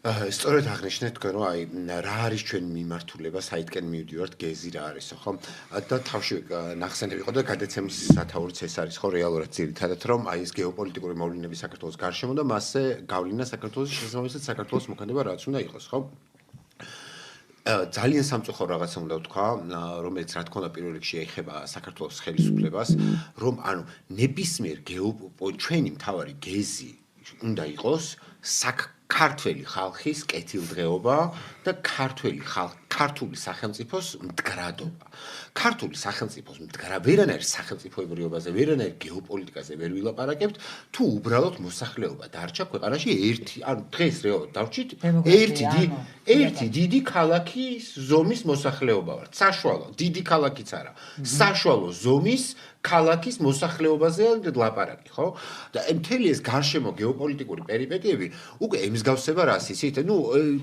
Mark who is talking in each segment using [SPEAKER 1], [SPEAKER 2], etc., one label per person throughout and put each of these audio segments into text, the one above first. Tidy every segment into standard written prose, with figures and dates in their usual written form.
[SPEAKER 1] სწორედ აღნიშნეთ თქვენ რომ აი რა არის ჩვენი მიმართულება საითკენ მივდივართ გეზი რა არისო ხო და თავში ნახსენები იყო და გადაცემის სათაურიც ეს არის ხო რეალურად ძირითადად რომ აი ეს გეოპოლიტიკური მოვლენები საქართველოს გარშემო და მასზე გავლენა საქართველოს შესაბამისად საქართველოს მოქმედება რაც უნდა იყოს ხო ძალიან სამწუხარო რაღაცა უნდა ვთქვა რომელიც რა თქმა უნდა პირველ რიგში ეხება საქართველოს ხელისუფლებას რომ ანუ ნებისმიერ ჩვენი მთავარი გეზი უნდა იყოს ქართველი ხალხის კეთილდღეობა და ქართული სახელმწიფოს მდგრადობა. ქართული სახელმწიფოს ვერანაირ სახელმწიფოებრიობაზე, ვერანაირ გეოპოლიტიკაზე ვერ ვილაპარაკებთ, თუ უბრალოდ მოსახლეობა დარჩა ქვეყანაში ანუ დღეს რეალურად დავჭით ერთი დიდი ქალაქის ზომის მოსახლეობა ვართ. საშუალო, დიდი ქალაქიც არა. საშუალო ზომის ქალაქის მოსახლეობაზე ლაპარაკი, ხო? და მთელი ეს გარშემო გეოპოლიტიკური პერიპეტიები უკვე ემსგავსება რას ისეთ,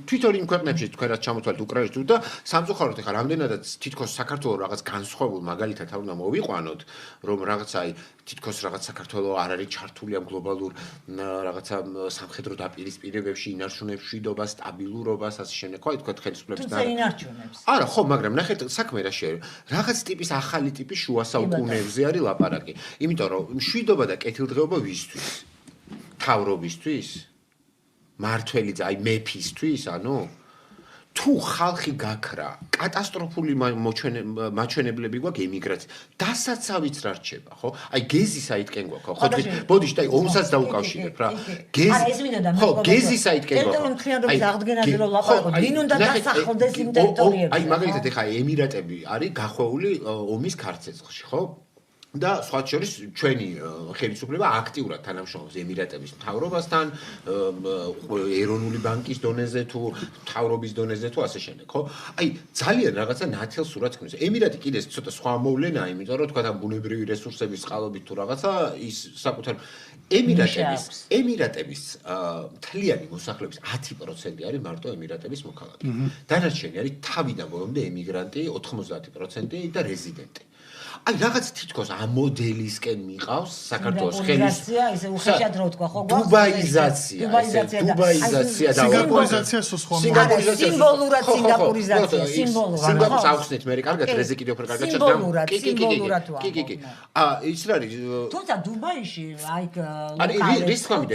[SPEAKER 1] თვითონ იმ ქვეყნებში თქვენ რაც ჩამოთვალეთ უკრაინაში და სამწუხაროდ ეხლა რამდენადაც თითქოს საქართველოს რაღაც განსხვავებულ მაგალითად არ უნდა მოვიყვანოთ, რომ რაღაცა აი თითქოს რაღაც საქართველოს არ არის ჩართული ამ გლობალურ რაღაცა სამხედრო დაპირისპირებებში, ინარჩუნებს მშვიდობას, სტაბილურობას, ასე შემდეგ, ხო, თქვენ ხელისუფლების
[SPEAKER 2] თუმცა ინარჩუნებს.
[SPEAKER 1] არა, ხო, მაგრამ ნახეთ, საქმე რა შეიძლება. რაღაც ტიპის ახალი ტიპის შუა საუკუნეებზე არის ლაპარაკი. იმიტომ რომ მშვიდობა და კეთილდღეობა ვისთვის? მთავრობისთვის? მართველიც, აი მეფისთვის, ანუ თუ ხალხი გაქრა, კატასტროფული მაჩვენებლები გვაქვს ემიგრაცია. დასაცავიც რა რჩება, ხო? აი გეზი საითკენ გვაქვს, ხო? ბოდიში, აი ომსაც დაუკავშირებ რა. ხო, გეზი საითკენ გვაქვს.
[SPEAKER 2] ტერიტორიული მთლიანობის აღდგენაზე რომ ლაპარაკობთ, ვინ უნდა დასახლდეს იმ ტერიტორიებზე?
[SPEAKER 1] აი მაგალითად ეხლა ემირატები არის გახვეული ომის ქარცეცხლში, ხო? და სხვა შორის ჩვენი ხელისუფლება აქტიურად თანამშრომლობს ემირატების მთავრობასთან, ეროვნული ბანკის დონეზე თუ მთავრობის დონეზე თუ ასე შემდეგ, ხო? აი ძალიან რაღაცა ნათელ სურათს ქმნის. ემირატი კიდე ცოტა სხვა მოვლენაა, იმიტომ რომ თქვა თან ბუნებრივი რესურსების წყალობით თუ რაღაცა ის საკუთარ ემირატების მთლიანი მოსახლეობის 10% არის მარტო ემირატების მოქალაქე. დანარჩენი არის თავიდან ბოლომდე ემიგრანტი 90% და რეზიდენტი. აი რაღაც თითქოს ამ მოდელისკენ მიყავს საქართველოს
[SPEAKER 2] ხელისუფლება ისე უხეშად რო თქვა ხო
[SPEAKER 1] დუბაიზაცია და
[SPEAKER 3] სინგაპურიზაცია სხვა
[SPEAKER 2] სიმბოლურად
[SPEAKER 1] სინგაპურს ახსნით მე კარგად რეზე კიდე უფრო კარგად კი ის რა არის
[SPEAKER 2] თუმცა დუბაიში აი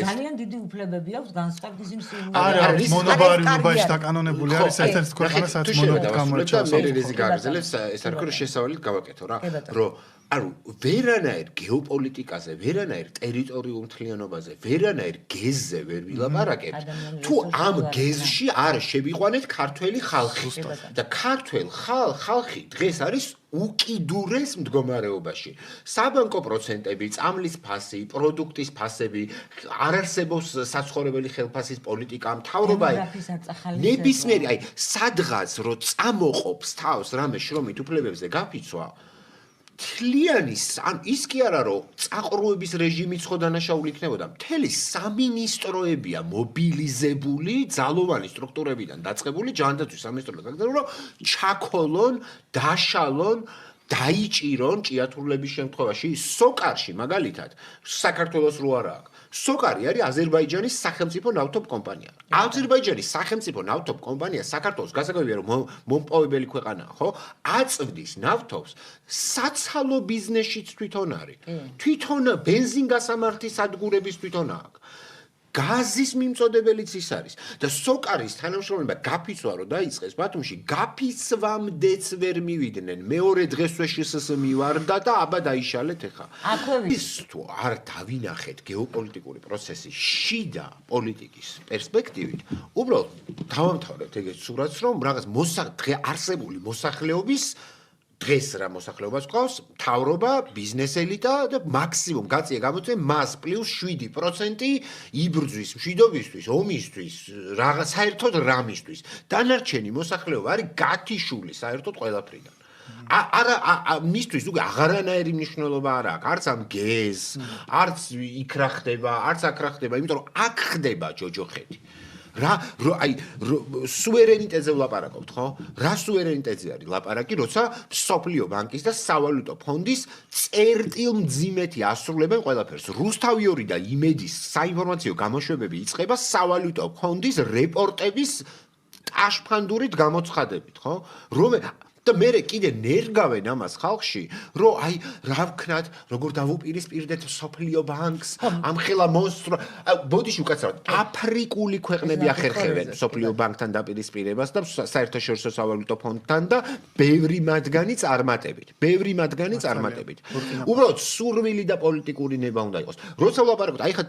[SPEAKER 2] ძალიან დიდი უფლებები აქვს განსხვავების იმ
[SPEAKER 3] არა მონობარი დუბაიში დაკანონებული არის ერთ-ერთი ქვეყანა სადაც მონოპოლი გამოირჩევა
[SPEAKER 1] მე რეზე გაგრძელებს ეს არ ქრო შესავალით გავაკეთო რა რომ ანუ ვერანაირ გეოპოლიტიკაზე, ვერანაირ ტერიტორიულ მთლიანობაზე, ვერანაირ გეზზე ვერ ვილაპარაკებთ, თუ ამ გეზში არ შევიყვანეთ ქართველი ხალხი და ხალხი დღეს არის უკიდურეს მდგომარეობაში. საბანკო პროცენტები, წამლის ფასი, პროდუქტის ფასები, არ არსებობს საცხოვრებელი ხელფასის პოლიტიკა, მთავრობა ნებისმიერი, აი, სადღაც რო წამოყოფს თავს რამე შრომით უფლებებზე გაფიცვა თლიანის ან ის კი არა რომ წაყრუების რეჟიმიც ხო დანაშაული იქნებოდა მთელი სამინისტროებია მობილიზებული ძალოვანი სტრუქტურებიდან დაწყებული ჯანდაცვის სამინისტროდან გაგზავნონ რომ ჩაქოლონ დაშალონ დაიჭირონ ჭიათურლების შემთხვევაში სოკარში მაგალითად საქართველოს რო არა აქვს სოკარი არის აზერბაიჯანის სახელმწიფო ნავთობ კომპანია. აზერბაიჯანის სახელმწიფო ნავთობ კომპანია საქართველოს გასაგებია რომ მომპოვებელი ქვეყანაა, ხო? აწვდის ნავთობს საცალო ბიზნესშიც თვითონ არის. თვითონ ბენზინგასამართის სადგურების თვითონ აქვს. გაზის მიმწოდებელიც ის არის და სოკარის თანამშრომლობა გაფიცვა რომ დაიწყეს ბათუმში გაფიცვამდეც ვერ მივიდნენ მეორე დღესვე შსს მივარდა და აბა დაიშალეთ ეხა ის თუ არ დავინახეთ გეოპოლიტიკური პროცესის შიდა პოლიტიკის პერსპექტივით უბრალოდ დავამთავრებთ ეგეთ სურათს რომ რაღაც დღე არსებული მოსახლეობის დღეს რა მოსახლეობას ყავს მთავრობა ბიზნეს ელიტა და მაქსიმუმ გაწია გამოწე მას +7% იბრძვის მშვიდობისთვის ომისთვის რაღაც საერთოდ რამისთვის დანარჩენი მოსახლეობა არის გათიშული საერთოდ ყველაფრიდან არა მისთვის უკვე აღარანაირი მნიშვნელობა არ აქვს არც ამ გეზს არც იქ რა ხდება არც აქ რა ხდება იმიტომ რომ აქ ხდება ჯოჯოხეთი რა აი სუვერენიტეტზე ვლაპარაკობთ, ხო? რა სუვერენიტეტზე არის ლაპარაკი, როცა სოფლიო ბანკის და სავალუტო ფონდის წერტილმძიმეთი ასრულებენ ყველაფერს. რუსთავიორი და იმედის საინფორმაციო გამოშვებები იწყება სავალუტო ფონდის რეპორტების აშფანდურით გამოცხადებით, ხო? და მე კიდე ნერგავენ ამას ხალხში, რომ აი რა ვქნათ, როგორ დავუპირისპირდეთ სოფლიო ბანკს, ამხელა მონსტრო. ბოდიში უკაცრავად, აფრიკული ქვეყნები ახერხებენ სოფლიო ბანკთან დაპირისპირებას და საერთაშორისო სავალუტო ფონდთან და ბევრი მათგანი წარმატებით. უბრალოდ სურვილი და პოლიტიკური ნება უნდა იყოს. როცა ვლაპარაკობთ, აი ხა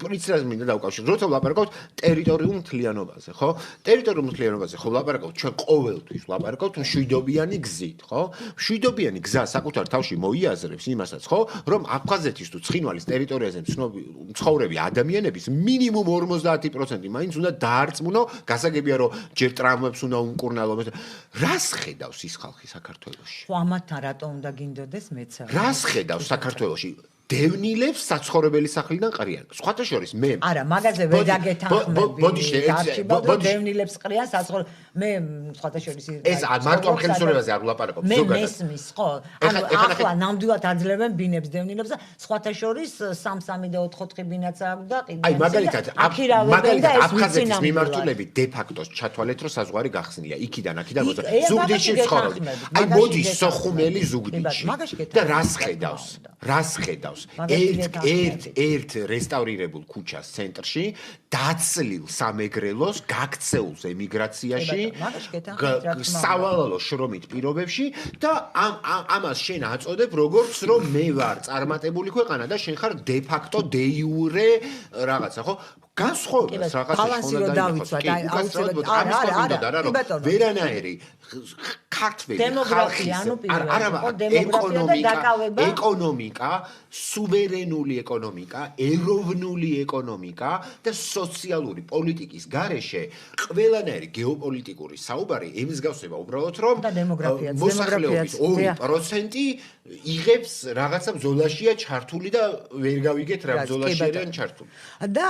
[SPEAKER 1] პრინციპს მინდა დავკავშირო, როცა ვლაპარაკობთ ტერიტორიულ მთლიანობაზე, ხო? ტერიტორიულ მთლიანობაზე ხო ვლაპარაკობთ, ჩვენ ყოველთვის ვლაპარაკობთ მშვიდობიანი გზით, ხო? მშვიდობიანი გზა საკუთარ თავში მოიაზრებს იმასაც, ხო, რომ აფხაზეთის თუ ცხინვალის ტერიტორიაზე მცხოვრები ადამიანების მინიმუმ 50% მაინც უნდა დაარწმუნო, გასაგებია რომ ჯერ ტრამვებს უნდა უმკურნალოს. რას ხედავს ის ხალხი საქართველოში?
[SPEAKER 2] ხო, ამათთან რატო უნდა გინდოდეს მეც?
[SPEAKER 1] რას ხედავს საქართველოში? დევნილებს საცხოვრებელი სახლიდან ყრიან. სხვათა შორის მე
[SPEAKER 2] არა, მაგაზე ვერ დაგეთანხმები. დევნილებს ყრიან საცხოვრებელი. მე სხვათა შორის
[SPEAKER 1] ეს მარტო ამ ხელისუფლებაზე არ ვლაპარაკობ.
[SPEAKER 2] მე მესმის, ხო? ანუ ახლა ნამდვილად აძლევენ ბინებს დევნილებს და სხვათა შორის 3 და 4 ბინაც აქვს და კიდე.
[SPEAKER 1] აი მაგალითად აფხაზეთის მიმართულებით დე ფაქტო ჩათვალეთ რომ საზღვარი გახსნილია. იქიდან აქიდან მოძა ზუგდიდში ცხოვრობდი. აი მოდის სოხუმელი ზუგდიდში. და რას ხედავს? ერთ რესტავრირებულ ქუჩას ცენტრში დაცლილ სამეგრელოს გაქცეულს ემიგრაციაში სავალალო შრომით პირობებში და ამას შენ აწოდებ როგორც რომ მე ვარ წარმატებული ქვეყანა და შენ ხარ დე ფაქტო დე იურე რაღაცა, ხო? განსხვავებას რაღაცა
[SPEAKER 2] უნდა დავიცვათ, აი აუცილებლად
[SPEAKER 1] არა რომ ვერანაირი ქართველი ხალხი ეკონომიკა, სუვერენული ეკონომიკა, ეროვნული ეკონომიკა და სოციალური პოლიტიკის გარეშე ყველანაირი გეოპოლიტიკური საუბარი ემსგავსება უბრალოდ რომ მოსახლეობის 2% იღებს რაღაცა ბრძოლაშია ჩართული და ვერ გავიგეთ რა ბრძოლაში არიან ჩართული.
[SPEAKER 2] და